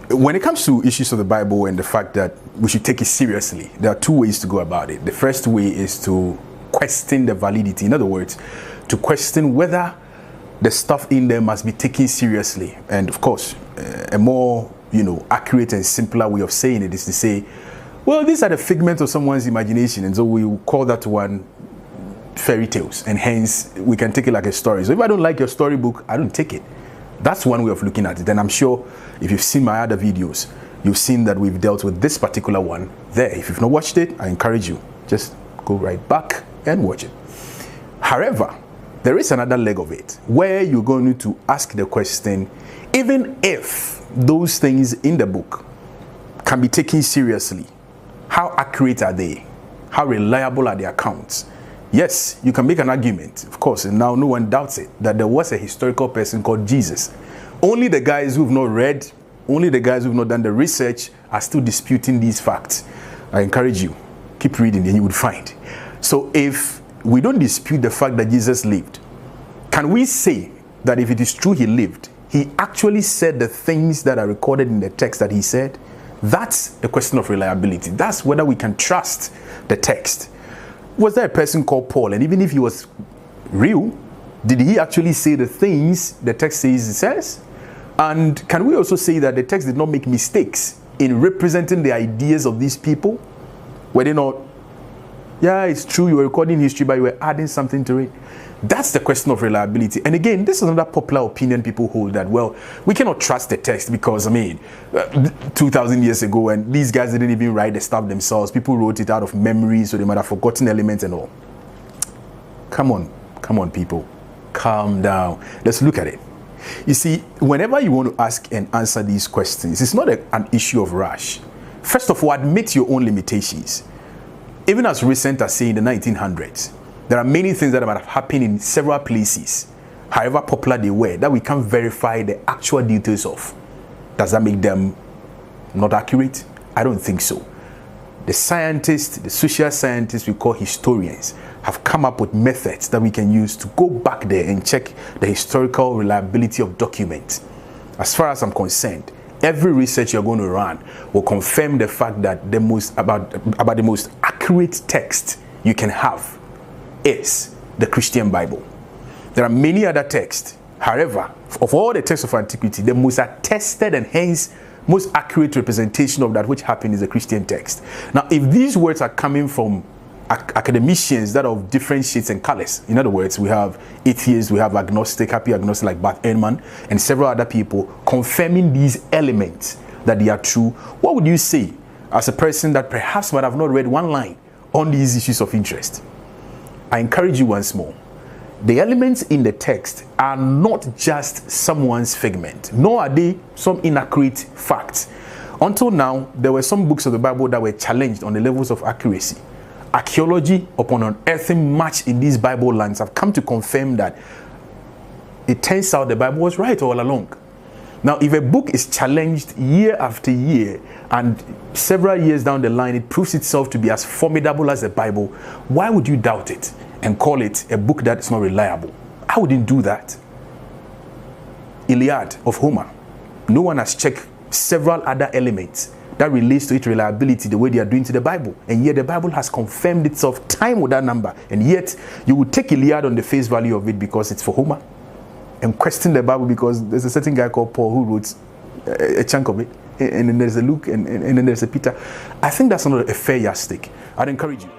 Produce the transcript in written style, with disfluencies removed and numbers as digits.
when it comes to issues of the Bible and the fact that we should take it seriously, there are two ways to go about it. The first way is to question the validity. In other words, to question whether the stuff in there must be taken seriously. And of course, a more accurate and simpler way of saying it is to say, well, these are the figments of someone's imagination, and so we will call that one fairy tales, and hence we can take it like a story. So if I don't like your storybook, I don't take it. That's one way of looking at it. And I'm sure if you've seen my other videos, you've seen that we've dealt with this particular one there. If you've not watched it, I encourage you, just go right back and watch it. However, there is another leg of it where you're going to ask the question, even if those things in the book can be taken seriously, how accurate are they? How reliable are the accounts? Yes, you can make an argument, of course, and now no one doubts it, that there was a historical person called Jesus. Only the guys who've not read, only the guys who've not done the research are still disputing these facts. I encourage you, keep reading and you would find. So if we don't dispute the fact that Jesus lived, can we say that if it is true he lived, he actually said the things that are recorded in the text that he said? That's a question of reliability. That's whether we can trust the text. Was there a person called Paul, and even if he was real, did he actually say the things the text says it says? And can we also say that the text did not make mistakes in representing the ideas of these people? Were they not, yeah, it's true, you were recording history, but you were adding something to it? That's the question of reliability. And again, this is another popular opinion people hold, that, well, we cannot trust the text because, 2,000 years ago, and these guys didn't even write the stuff themselves. People wrote it out of memory, so they might have forgotten elements and all. Come on, people. Calm down. Let's look at it. You see, whenever you want to ask and answer these questions, it's not an issue of rush. First of all, admit your own limitations. Even as recent as, say, in the 1900s, there are many things that might have happened in several places, however popular they were, that we can't verify the actual details of. Does that make them not accurate? I don't think so. The scientists, the social scientists we call historians, have come up with methods that we can use to go back there and check the historical reliability of documents. As far as I'm concerned, every research you're going to run will confirm the fact that the most about the most accurate text you can have is the Christian Bible. There are many other texts. However, of all the texts of antiquity, the most attested and hence most accurate representation of that which happened is the Christian text. Now, if these words are coming from academicians that are of different shades and colors, in other words, we have atheists, we have agnostic, happy agnostic like Bart Ehrman, and several other people confirming these elements that they are true, what would you say as a person that perhaps might have not read one line on these issues of interest? I encourage you once more. The elements in the text are not just someone's figment, nor are they some inaccurate facts. Until now, there were some books of the Bible that were challenged on the levels of accuracy. Archaeology upon unearthing much in these Bible lands have come to confirm that it turns out the Bible was right all along. Now, if a book is challenged year after year and several years down the line, it proves itself to be as formidable as the Bible, why would you doubt it and call it a book that is not reliable? I wouldn't do that. Iliad of Homer. No one has checked several other elements that relates to its reliability the way they are doing to the Bible. And yet the Bible has confirmed itself time with that number. And yet you would take Iliad on the face value of it because it's for Homer, and question the Bible because there's a certain guy called Paul who wrote a chunk of it, and then there's a Luke, and then there's a Peter. I think that's not a fair yardstick. I'd encourage you.